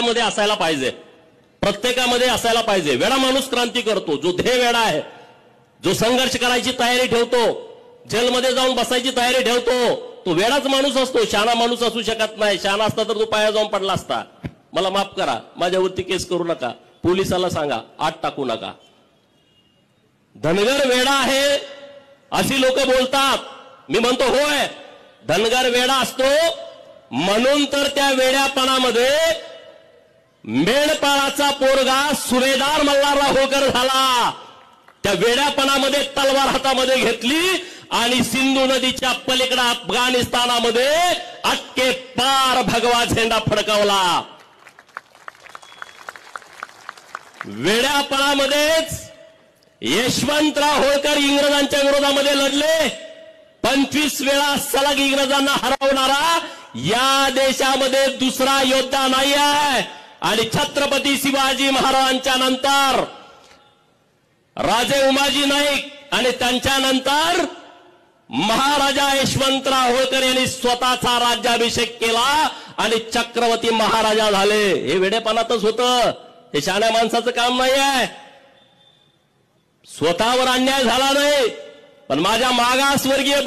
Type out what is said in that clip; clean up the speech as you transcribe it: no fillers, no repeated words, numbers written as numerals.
मध्ये असायला पाहिजे, प्रत्येकामध्ये असायला पाहिजे। वेडा माणूस क्रांती करतो, जो ध्येय वेडा आहे, जो संघर्ष करायची तयारी ठेवतो, जेलमध्ये जाऊन बसायची तयारी ठेवतो, तो वेडाच माणूस असतो। शहाणा माणूस असू शकत नाही। शहाणा असता तर तो पाया जाऊन पडला असता। मला माफ करा, माझ्यावरती केस करू नका, पोलिसाला सांगा, आत टाकू नका। धनगर वेडा आहे अशी लोक बोलतात। मी म्हणतो होय, धनगर वेडा असतो, म्हणून तर त्या वेड्यापणामध्ये मेंढपाळाचा पोरगा सुभेदार मल्हारराव होळकर झाला। त्या वेड्यापणामध्ये तलवार हातामध्ये घेतली आणि सिंधू नदीच्या पलीकडे अफगाणिस्तानामध्ये अटके पार भगवा झेंडा फडकावला। वेड्यापणामध्येच यशवंतराव होळकर इंग्रजांच्या विरोधामध्ये लढले। 25 वेळा सलग इंग्रजांना हरवणारा या देशामध्ये दुसरा योद्धा नाही आहे। आणि छत्रपती शिवाजी महाराजांच्या नंतर राजे उमाजी नाईक आणि त्यांच्यानंतर महाराजा यशवंतराव होळकर यांनी स्वतःचा राज्याभिषेक केला आणि चक्रवर्ती महाराजा झाले। हे वेडेपणातच होतं, हे शहाण्या माणसाचं काम नाही आहे। स्वतःवर अन्याय झाला नाही, पण माझ्या मागासवर्गीय